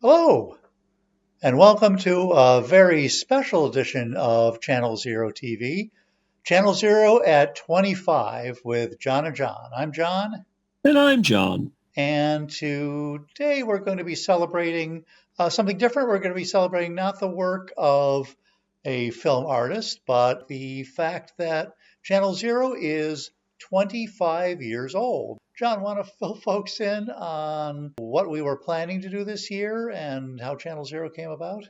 Hello, and welcome to a very special edition of Channel Zero TV. Channel Zero at 25 with John and John. I'm John, And I'm John. and today we're going to be celebrating something different. We're going to be celebrating not the work of a film artist, but the fact that Channel Zero is 25 years old. John, want to fill folks in on what we were planning to do this year and how Channel Zero came about?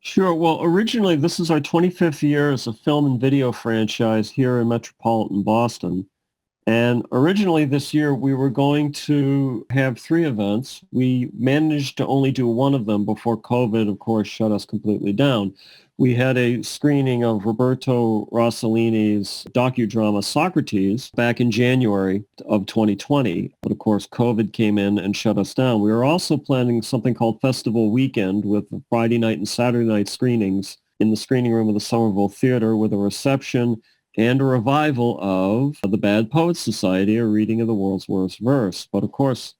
Sure. Well, originally, this is our 25th year as a film and video franchise here in metropolitan Boston. And originally this year, we were going to have three events. We managed to only do one of them before COVID, of course, shut us completely down. We had a screening of Roberto Rossellini's docudrama Socrates back in January of 2020. But of course, COVID came in and shut us down. We were also planning something called Festival Weekend with Friday night and Saturday night screenings in the screening room of the Somerville Theater with a reception and a revival of the Bad Poets Society, a reading of the world's worst verse. But of course,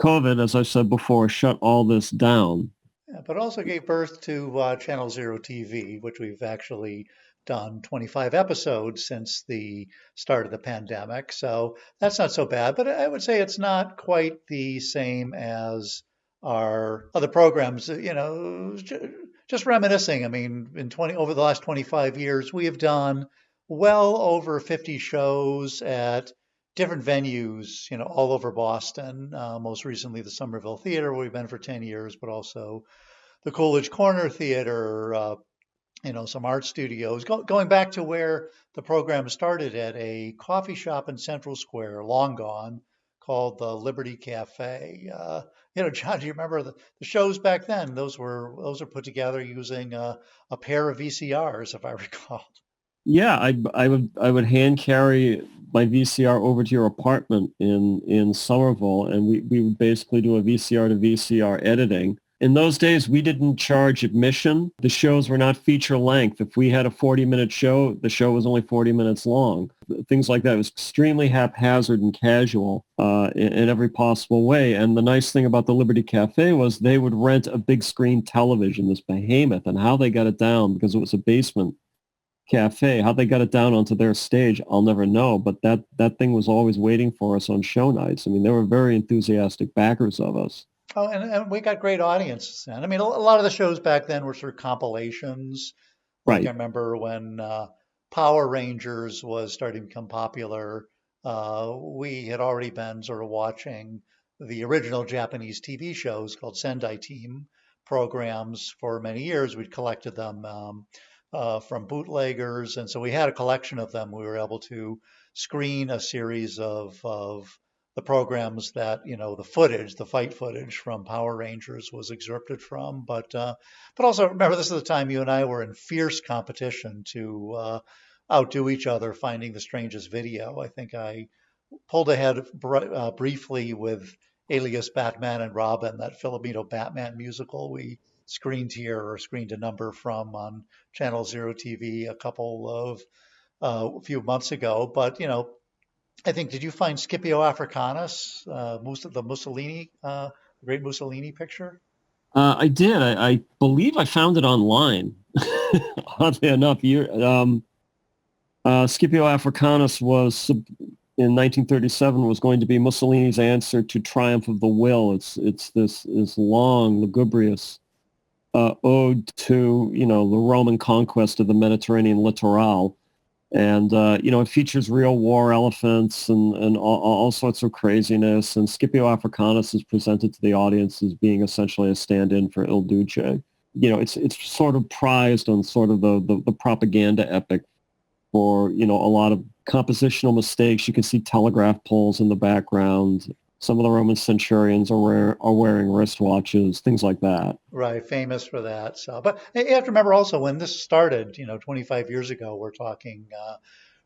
COVID, as I said before, shut all this down. Yeah, but also gave birth to Channel Zero TV, which we've actually done 25 episodes since the start of the pandemic. So that's not so bad. But I would say it's not quite the same as our other programs. Just reminiscing. I mean, in 20 over the last 25 years, we have done well over 50 shows at different venues, all over Boston. Most recently, the Somerville Theater, where we've been for 10 years, but also the Coolidge Corner Theater, some art studios, going back to where the program started at a coffee shop in Central Square, long gone, called the Liberty Cafe. John, do you remember the shows back then? Those were put together using a pair of VCRs, if I recall. Yeah, I would hand carry my VCR over to your apartment in Somerville, and we would basically do a VCR to VCR editing. In those days, we didn't charge admission. The shows were not feature length. If we had a 40-minute show, the show was only 40 minutes long. Things like that. It was extremely haphazard and casual in every possible way. And the nice thing about the Liberty Cafe was they would rent a big screen television, this behemoth, and how they got it down, because it was a basement cafe, how they got it down onto their stage, I'll never know. But that thing was always waiting for us on show nights. I mean, they were very enthusiastic backers of us. Oh, and we got great audiences. And I mean, a lot of the shows back then were sort of compilations. Like I Right. remember when Power Rangers was starting to become popular, we had already been sort of watching the original Japanese TV shows called Sendai Team programs for many years. We'd collected them from bootleggers. And so we had a collection of them. We were able to screen a series of the programs that the footage, the fight footage from Power Rangers was excerpted from. But also remember, this is the time you and I were in fierce competition to outdo each other, finding the strangest video. I think I pulled ahead briefly with Alias Batman and Robin, that Filipino Batman musical we screened here or screened a number from on Channel Zero TV a few months ago. But I think, did you find Scipio Africanus, the Mussolini, great Mussolini picture? I did. I believe I found it online. Oddly enough, Scipio Africanus was in 1937 was going to be Mussolini's answer to Triumph of the Will. It's this long, lugubrious ode to the Roman conquest of the Mediterranean littoral. And, it features real war elephants and all sorts of craziness. And Scipio Africanus is presented to the audience as being essentially a stand-in for Il Duce. It's sort of prized on sort of the propaganda epic for, a lot of compositional mistakes. You can see telegraph poles in the background. Some of the Roman centurions are wearing wristwatches, things like that. Right, famous for that. So, but you have to remember also when this started, 25 years ago, we're talking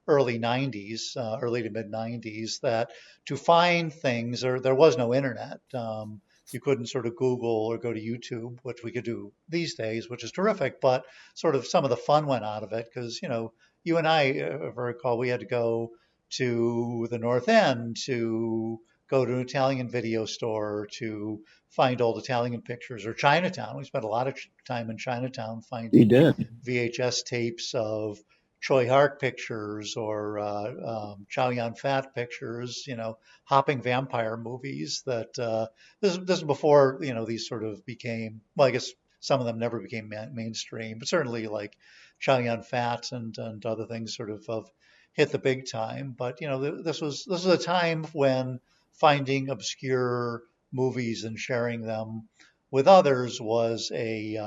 early 90s, early to mid 90s, that to find things, or there was no internet. You couldn't sort of Google or go to YouTube, which we could do these days, which is terrific. But sort of some of the fun went out of it because, you and I, if I recall, we had to go to the North End to go to an Italian video store to find old Italian pictures, or Chinatown. We spent a lot of time in Chinatown You finding did. VHS tapes of Choi Hark pictures or Chow Yun Fat pictures, hopping vampire movies. That this is before these sort of became, well, I guess some of them never became mainstream, but certainly like Chow Yun Fat and other things sort of hit the big time. But this was a time when finding obscure movies and sharing them with others was a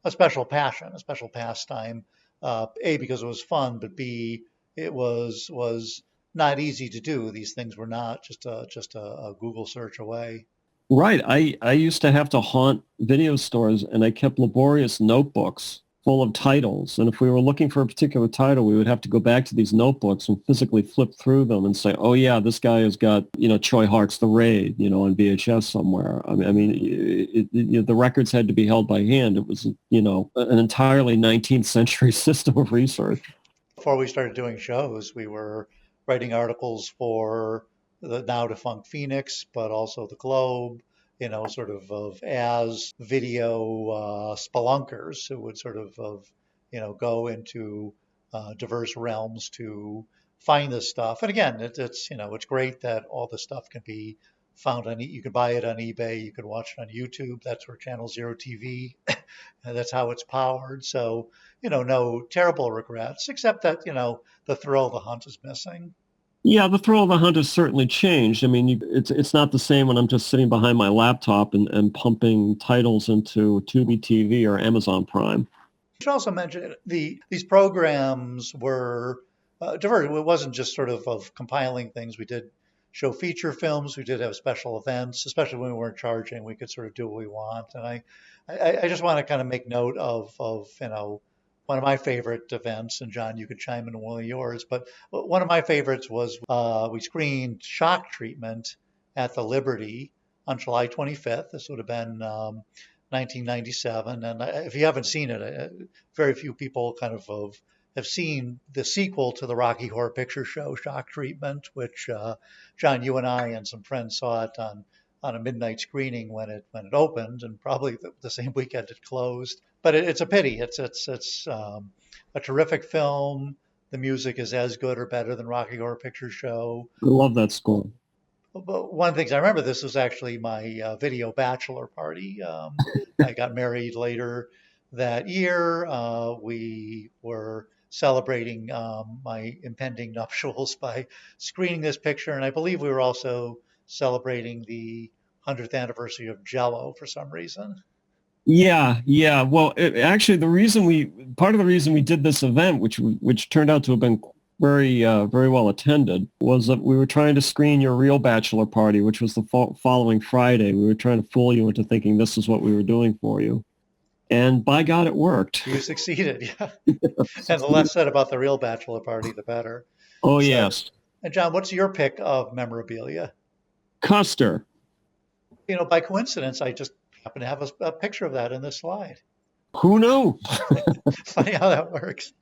special passion, a special pastime. A, because it was fun, but B, it was not easy to do. These things were not just a Google search away. Right. I used to have to haunt video stores, and I kept laborious notebooks full of titles. And if we were looking for a particular title, we would have to go back to these notebooks and physically flip through them and say, oh yeah, this guy has got, Choi Hart's The Raid, on VHS somewhere. The records had to be held by hand. It was, an entirely 19th century system of research. Before we started doing shows, we were writing articles for the now defunct Phoenix, but also the Globe, sort of as video spelunkers who would sort of go into diverse realms to find this stuff. And again, it's great that all this stuff can be found on. You can buy it on eBay. You can watch it on YouTube. That's where Channel Zero TV. And that's how it's powered. So no terrible regrets, except that the thrill of the hunt is missing. Yeah, the thrill of the hunt has certainly changed. I mean, it's not the same when I'm just sitting behind my laptop and pumping titles into Tubi TV or Amazon Prime. You should also mention these programs were diverse. It wasn't just sort of compiling things. We did show feature films. We did have special events, especially when we weren't charging. We could sort of do what we want. And I just want to kind of make note of one of my favorite events, and John, you could chime in on one of yours, but one of my favorites was we screened Shock Treatment at the Liberty on July 25th. This would have been 1997. And if you haven't seen it, very few people kind of have seen the sequel to the Rocky Horror Picture Show, Shock Treatment, which John, you and I and some friends saw it on a midnight screening when it opened, and probably the same weekend it closed. But it's a pity. It's a terrific film. The music is as good or better than Rocky Horror Picture Show. I love that score. But one of the things I remember, this was actually my video bachelor party. I got married later that year. We were celebrating my impending nuptials by screening this picture, and I believe we were also celebrating the 100th anniversary of Jell-O for some reason. Yeah. Well, actually, part of the reason we did this event, which turned out to have been very well attended, was that we were trying to screen your real bachelor party, which was the following Friday. We were trying to fool you into thinking this is what we were doing for you. And by God, it worked. You succeeded, yeah. And the less said about the real bachelor party, the better. Oh, so, yes. And John, what's your pick of memorabilia? Custer. By coincidence, I just happen to have a picture of that in this slide. Who knew? Funny how that works.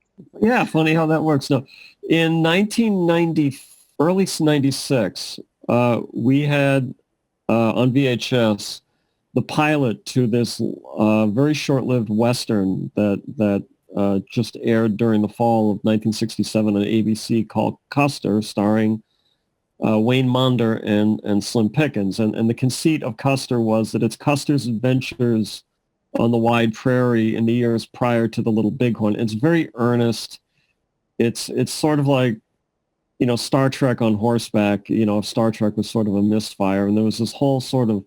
Yeah, funny how that works. No, in 1990, early 96, we had on VHS the pilot to this very short-lived Western that just aired during the fall of 1967 on ABC called Custer, starring Wayne Maunder and Slim Pickens. And the conceit of Custer was that it's Custer's adventures on the wide prairie in the years prior to the Little Bighorn. It's very earnest. It's sort of like, Star Trek on horseback, if Star Trek was sort of a misfire. And there was this whole sort of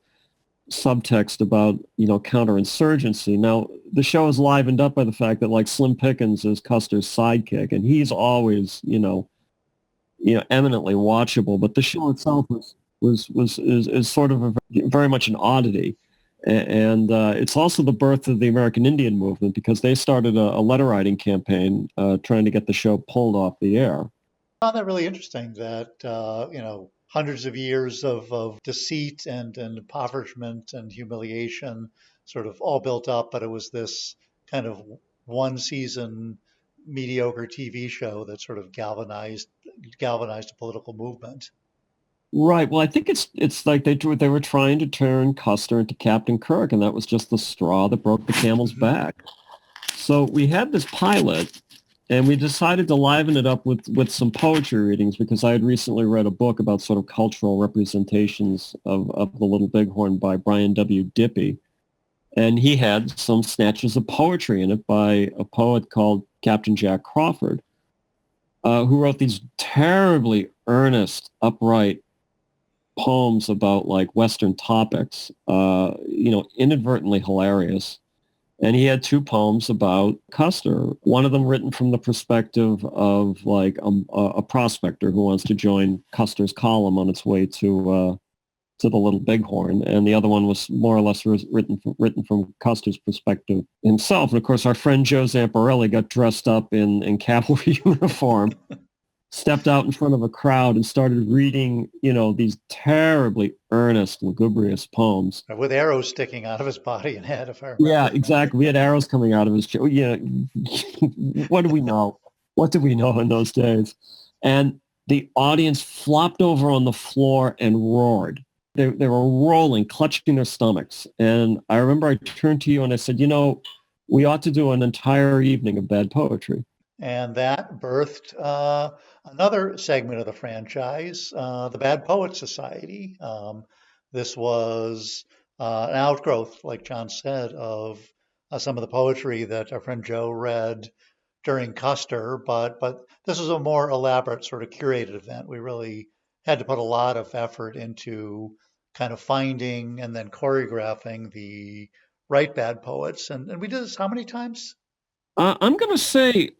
subtext about, counterinsurgency. Now, the show is livened up by the fact that, like, Slim Pickens is Custer's sidekick, and he's always, eminently watchable. But the show itself is sort of very much an oddity. And it's also the birth of the American Indian movement, because they started a letter writing campaign trying to get the show pulled off the air. I found that really interesting that, hundreds of years of deceit and impoverishment and humiliation sort of all built up, but it was this kind of one season mediocre TV show that sort of galvanized a political movement. Right. Well, I think it's like they were trying to turn Custer into Captain Kirk, and that was just the straw that broke the camel's Hmm. back. So we had this pilot, and we decided to liven it up with some poetry readings because I had recently read a book about sort of cultural representations of the Little Bighorn by Brian W. Dippy. And he had some snatches of poetry in it by a poet called Captain Jack Crawford, who wrote these terribly earnest, upright poems about like Western topics, inadvertently hilarious. And he had two poems about Custer, one of them written from the perspective of like a prospector who wants to join Custer's column on its way to the Little Bighorn, and the other one was more or less written from Custer's perspective himself. And of course, our friend Joe Zamparelli got dressed up in cavalry uniform, stepped out in front of a crowd, and started reading, these terribly earnest, lugubrious poems. With arrows sticking out of his body and head, if I Yeah, remember correctly. exactly. We had arrows coming out of his chest. Yeah, what do we know? What did we know in those days? And the audience flopped over on the floor and roared. They were rolling, clutching their stomachs. And I remember I turned to you and I said, we ought to do an entire evening of bad poetry. And that birthed another segment of the franchise, the Bad Poets Society. This was an outgrowth, like John said, of some of the poetry that our friend Joe read during Custer, but this was a more elaborate sort of curated event. We really had to put a lot of effort into kind of finding and then choreographing the right bad poets. And we did this how many times? I'm going to say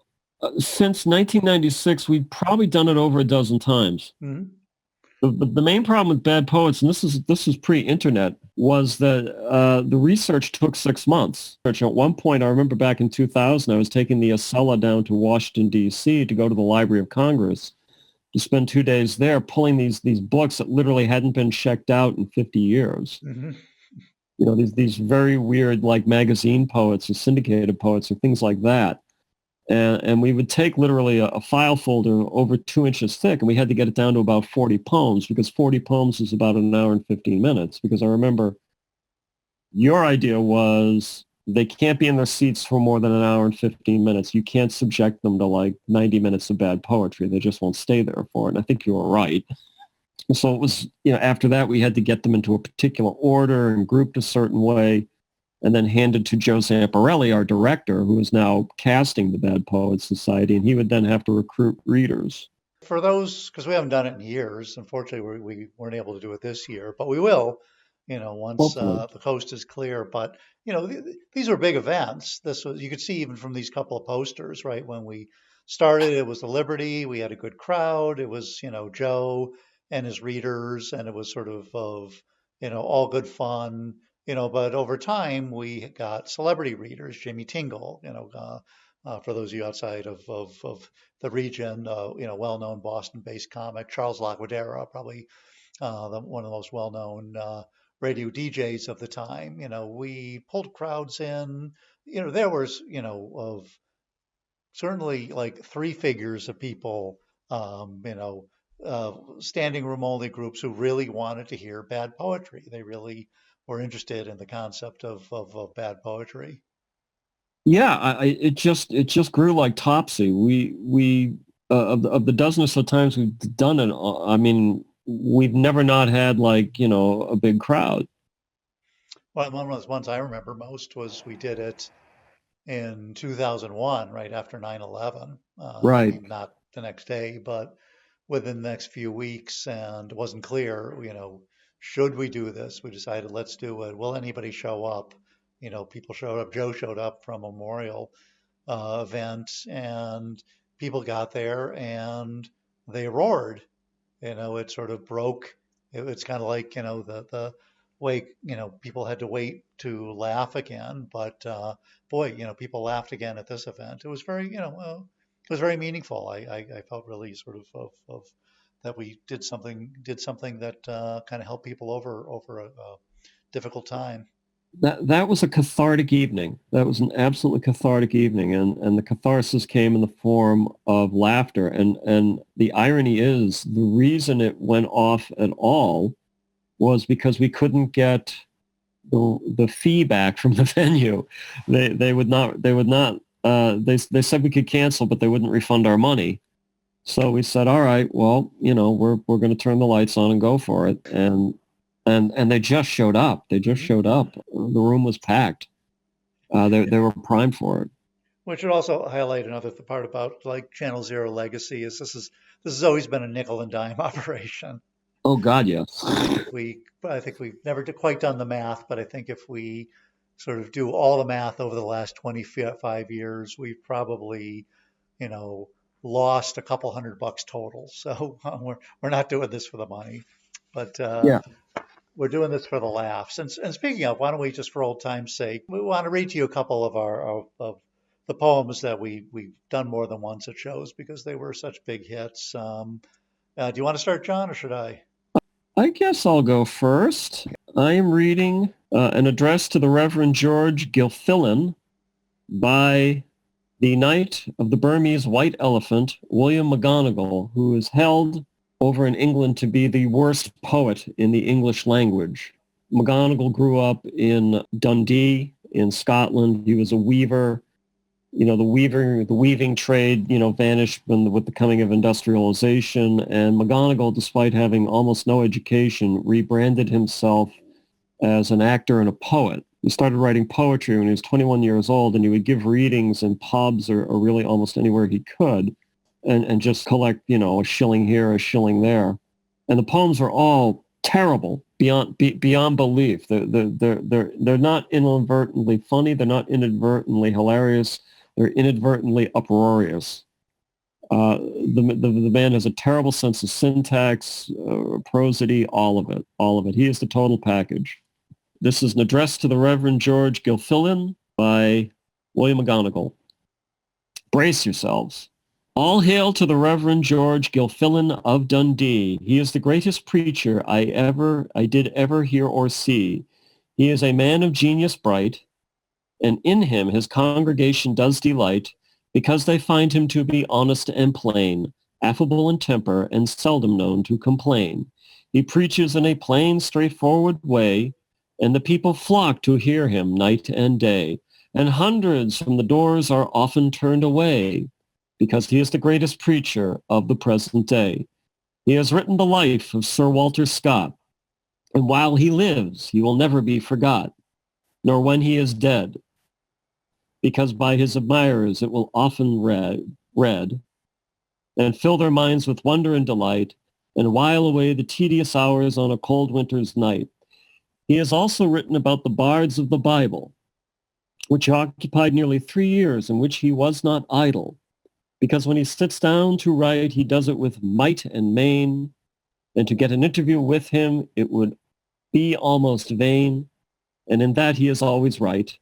since 1996, we've probably done it over a dozen times. Mhm. The main problem with bad poets, and this is pre-internet, was that the research took 6 months. At one point, I remember back in 2000, I was taking the Acela down to Washington, D.C. to go to the Library of Congress to spend 2 days there pulling these books that literally hadn't been checked out in 50 years. Mhm. These very weird like magazine poets or syndicated poets or things like that. And we would take literally a file folder over 2 inches thick, and we had to get it down to about 40 poems because 40 poems is about an hour and 15 minutes. Because I remember your idea was they can't be in their seats for more than an hour and 15 minutes. You can't subject them to like 90 minutes of bad poetry. They just won't stay there for it. And I think you were right. So it was, after that, we had to get them into a particular order and grouped a certain way and then handed to Joe Zamparelli, our director, who is now casting the Bad Poets Society, and he would then have to recruit readers. For those, because we haven't done it in years, unfortunately, we weren't able to do it this year, but we will, once Hopefully. the coast is clear. But, these are big events. This was, you could see even from these couple of posters, right? When we started, it was the Liberty. We had a good crowd. It was, Joe and his readers, and it was sort of, all good fun. But over time, we got celebrity readers, Jimmy Tingle, for those of you outside of the region, well-known Boston-based comic, Charles Laguadera, probably one of the most well-known radio DJs of the time. We pulled crowds in. There was, of certainly like three figures of people, standing room only groups who really wanted to hear bad poetry. They really were interested in the concept of bad poetry. Yeah, it just grew like topsy. We of the dozen or so times we've done it. I mean, we've never not had like a big crowd. Well, one of the ones I remember most was we did it in 2001, right after 9/11. I Right. mean, not the next day, but within the next few weeks, and it wasn't clear, should we do this? We decided, let's do it. Will anybody show up? People showed up. Joe showed up from a memorial event, and people got there and they roared. It sort of broke. It's kind of like, the way, people had to wait to laugh again. But boy, people laughed again at this event. It was very, it was very meaningful. I felt really sort of that we did something that kind of helped people over a difficult time. that was a cathartic evening. That was an absolutely cathartic evening, and the catharsis came in the form of laughter. And the irony is, the reason it went off at all was because we couldn't get the fee back from the venue. They said we could cancel, but they wouldn't refund our money. So we said, all right, well, we're going to turn the lights on and go for it. And they just showed up. They just showed up. The room was packed. They were primed for it. Which would also highlight another part about like Channel Zero legacy is this has always been a nickel and dime operation. Oh God, yes. I think we've never quite done the math, but I think if we sort of do all the math over the last 25 years, we've probably, you know, lost a couple $100 total. So we're not doing this for the money, but Yeah. we're doing this for the laughs. And speaking of, why don't we just for old time's sake, we want to read to you a couple of of the poems that we've done more than once at shows because they were such big hits. Do you want to start, John, or should I? I guess I'll go first. I am reading an address to the Reverend George Gilfillan by the Knight of the Burmese White Elephant, William McGonagall, who is held over in England to be the worst poet in the English language. McGonagall grew up in Dundee in Scotland. He was a weaver. The weaving trade, vanished with the coming of industrialization. And McGonagall, despite having almost no education, rebranded himself as an actor and a poet. He started writing poetry when he was 21 years old, and he would give readings in pubs or really almost anywhere he could, and just collect, a shilling here, a shilling there. And the poems are all terrible beyond belief. They're not inadvertently funny. They're not inadvertently hilarious. They're inadvertently uproarious. The man has a terrible sense of syntax, prosody, all of it. He is the total package. This is an address to the Reverend George Gilfillan by William McGonagall. Brace yourselves. All hail to the Reverend George Gilfillan of Dundee. He is the greatest preacher I did ever hear or see. He is a man of genius bright, and in him his congregation does delight, because they find him to be honest and plain, affable in temper, and seldom known to complain. He preaches in a plain, straightforward way, and the people flock to hear him night and day, and hundreds from the doors are often turned away, because he is the greatest preacher of the present day. He has written the life of Sir Walter Scott, and while he lives, he will never be forgot, nor when he is dead, because by his admirers it will often read, and fill their minds with wonder and delight, and while away the tedious hours on a cold winter's night. He has also written about the bards of the Bible, which occupied nearly 3 years, in which he was not idle, because when he sits down to write, he does it with might and main, and to get an interview with him, it would be almost vain, and in that he is always right.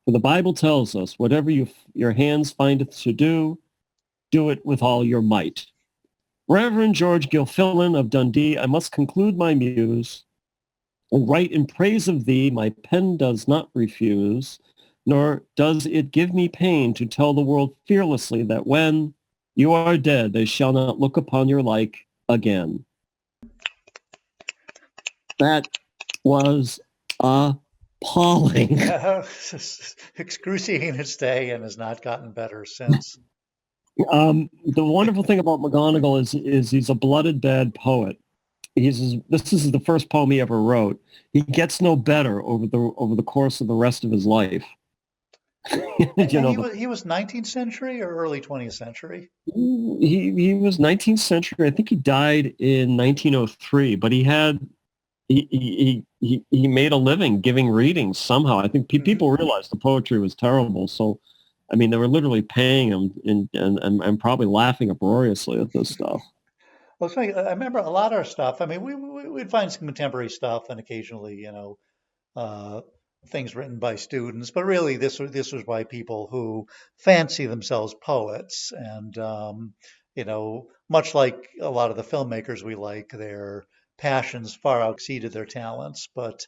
For the Bible tells us, whatever your hands findeth to do it with all your might. Reverend George Gilfillan of Dundee, I must conclude my muse, and write in praise of thee my pen does not refuse, nor does it give me pain to tell the world fearlessly that when you are dead, they shall not look upon your like again. That was appalling. Excruciating its day and has not gotten better since. The wonderful thing about McGonagall is he's a blooded bad poet. This is the first poem he ever wrote. He gets no better over the course of the rest of his life. He was 19th century or early 20th century? He was 19th century. I think he died in 1903, but he made a living giving readings somehow. I think people realized the poetry was terrible. So, I mean, they were literally paying him and probably laughing uproariously at this stuff. Well, it's funny. I remember a lot of our stuff. I mean, we'd find some contemporary stuff and occasionally, things written by students. But really, this was by people who fancy themselves poets, and much like a lot of the filmmakers we like, they're passions far exceeded their talents. But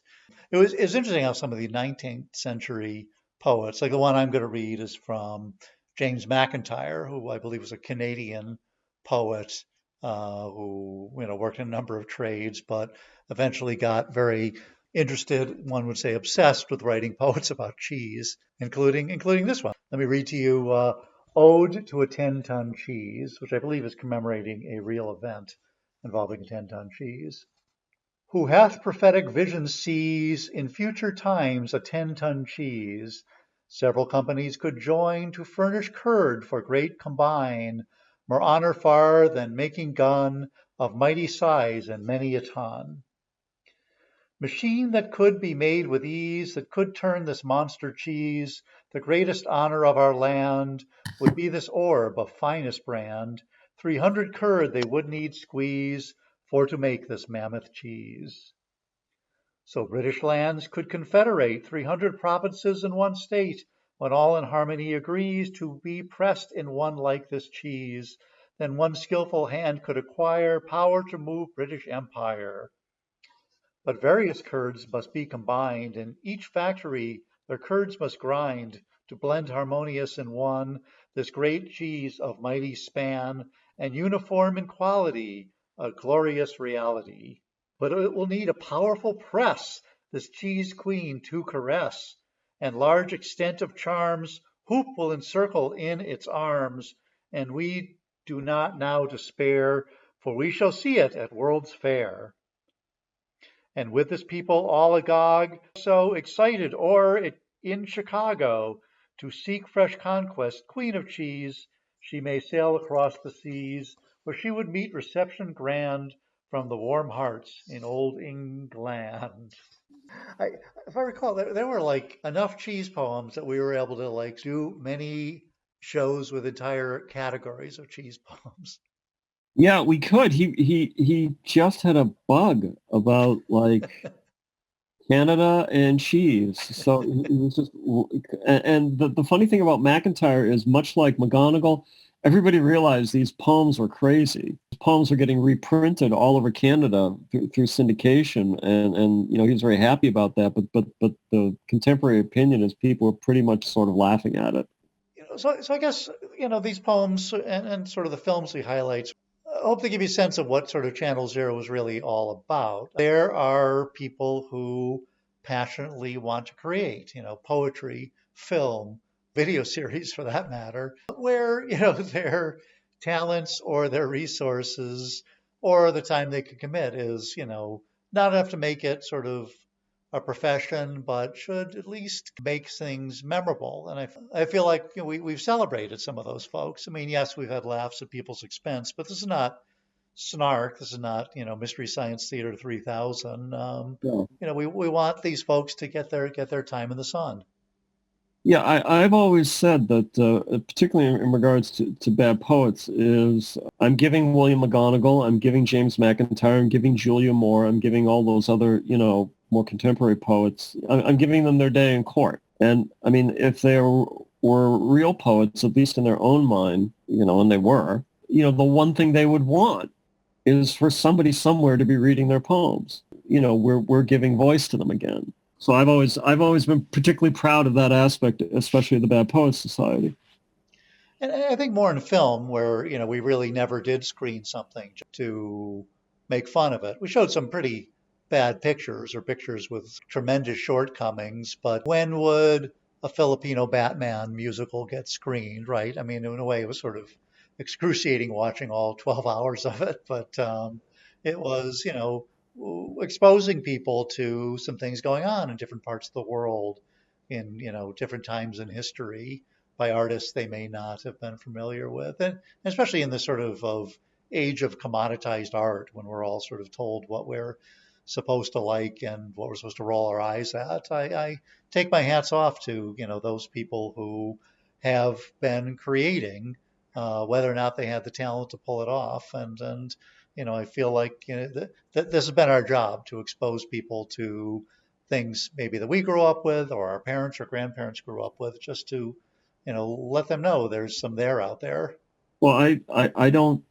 it was interesting how some of the 19th century poets, like the one I'm going to read, is from James McIntyre, who I believe was a Canadian poet who worked in a number of trades, but eventually got very interested, one would say obsessed, with writing poets about cheese, including this one. Let me read to you Ode to a 10-ton cheese, which I believe is commemorating a real event involving a 10-ton cheese. Who hath prophetic visions sees in future times a 10-ton cheese. Several companies could join to furnish curd for great combine, more honor far than making gun of mighty size and many a ton. Machine that could be made with ease, that could turn this monster cheese, the greatest honor of our land, would be this orb of finest brand. 300 curd they would need squeeze for to make this mammoth cheese. So British lands could confederate 300 provinces in one state, when all in harmony agrees to be pressed in one like this cheese. Then one skillful hand could acquire power to move British Empire. But various curds must be combined, and each factory their curds must grind to blend harmonious in one, this great cheese of mighty span, and uniform in quality, a glorious reality. But it will need a powerful press, this cheese queen to caress, and large extent of charms hoop will encircle in its arms, and we do not now despair, for we shall see it at World's Fair. And with this people all agog, so excited o'er it in Chicago, to seek fresh conquest, queen of cheese, she may sail across the seas, where she would meet reception grand from the warm hearts in old England. I, if I recall, there were like enough cheese poems that we were able to like do many shows with entire categories of cheese poems. Yeah, we could. He just had a bug about like Canada and cheese. So he was just, and the funny thing about McIntyre is much like McGonagall, everybody realized these poems were crazy. These poems are getting reprinted all over Canada through syndication, and he was very happy about that. But the contemporary opinion is people are pretty much sort of laughing at it. So I guess these poems and sort of the films he highlights. I hope they give you a sense of what sort of Channel Zero was really all about. There are people who passionately want to create, poetry, film, video series for that matter, where, their talents or their resources or the time they could commit is, not enough to make it sort of a profession, but should at least make things memorable. And I feel like we've celebrated some of those folks. I mean, yes, we've had laughs at people's expense, but this is not snark. This is not, Mystery Science Theater 3000. Yeah. We want these folks to get their time in the sun. Yeah, I've always said that, particularly in regards to bad poets, is I'm giving William McGonagall, I'm giving James McIntyre, I'm giving Julia Moore, I'm giving all those other, more contemporary poets, I'm giving them their day in court. And I mean, if they were real poets, at least in their own mind, and they were, the one thing they would want is for somebody somewhere to be reading their poems. We're giving voice to them again. So I've always been particularly proud of that aspect, especially the Bad Poets Society. And I think more in film where, we really never did screen something to make fun of it. We showed some pretty bad pictures or pictures with tremendous shortcomings, but when would a Filipino Batman musical get screened, right? I mean, in a way, it was sort of excruciating watching all 12 hours of it, but it was, exposing people to some things going on in different parts of the world in, different times in history by artists they may not have been familiar with. And especially in this sort of age of commoditized art when we're all sort of told what we're supposed to like and what we're supposed to roll our eyes at. I take my hats off to, those people who have been creating, whether or not they had the talent to pull it off. And I feel like that this has been our job to expose people to things maybe that we grew up with or our parents or grandparents grew up with, just to, let them know there's some there out there. Well, I don't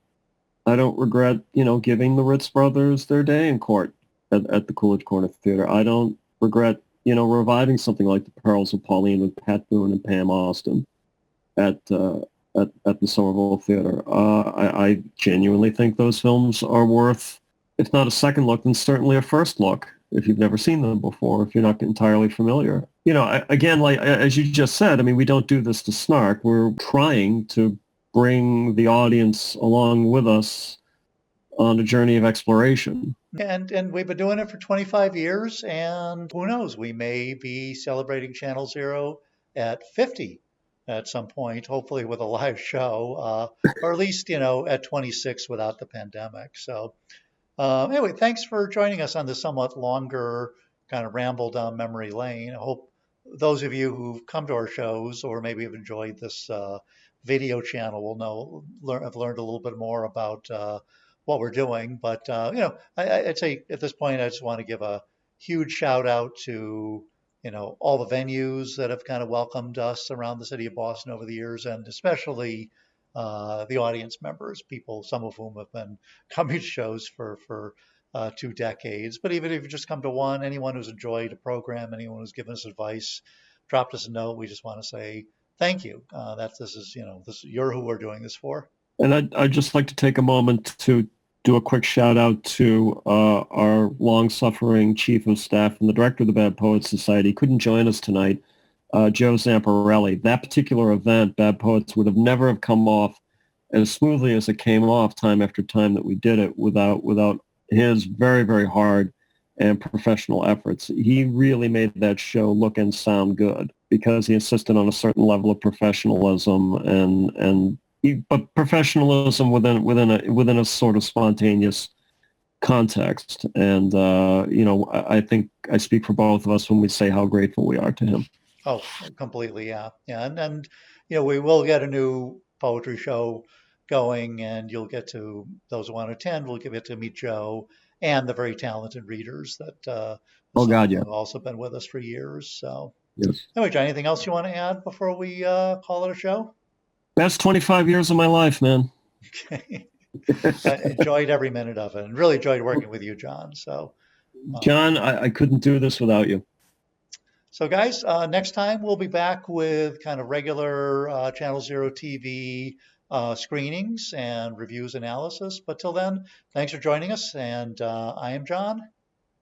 I don't regret, giving the Ritz brothers their day in court at the Coolidge Corner Theater. I don't regret, reviving something like The Perils of Pauline with Pat Boone and Pam Austin at at the Somerville Theater. I genuinely think those films are worth, if not a second look, then certainly a first look if you've never seen them before, if you're not entirely familiar. Again, like as you just said, I mean, we don't do this to snark. We're trying to bring the audience along with us on a journey of exploration. And we've been doing it for 25 years, and who knows, we may be celebrating Channel Zero at 50 at some point, hopefully with a live show, or at least, at 26 without the pandemic. So anyway, thanks for joining us on this somewhat longer kind of ramble down memory lane. I hope those of you who've come to our shows or maybe have enjoyed this video channel will have learned a little bit more about what we're doing. But I'd say at this point, I just want to give a huge shout out to all the venues that have kind of welcomed us around the city of Boston over the years, and especially the audience members, people, some of whom have been coming to shows for 2 decades. But even if you just come to one, anyone who's enjoyed a program, anyone who's given us advice, dropped us a note, we just want to say thank you. You're who we're doing this for. And I'd just like to take a moment to do a quick shout out to our long-suffering chief of staff and the director of the Bad Poets Society. He couldn't join us tonight, Joe Zamparelli. That particular event, Bad Poets, would have never have come off as smoothly as it came off time after time that we did it without his very, very hard and professional efforts. He really made that show look and sound good because he insisted on a certain level of professionalism but professionalism within a sort of spontaneous context. And I think I speak for both of us when we say how grateful we are to him. Oh, completely, yeah, yeah, and we will get a new poetry show going, and you'll get to those who want to attend. We'll get to meet Joe and the very talented readers that oh God, yeah, have also been with us for years. So, yes. Anyway, John, anything else you want to add before we call it a show? Best 25 years of my life, man. Okay. I enjoyed every minute of it and really enjoyed working with you, John. So, John, I couldn't do this without you. So, guys, next time we'll be back with kind of regular Channel Zero TV screenings and reviews analysis. But till then, thanks for joining us. And I am John.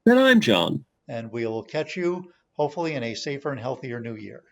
And I'm John. And we'll catch you hopefully in a safer and healthier new year.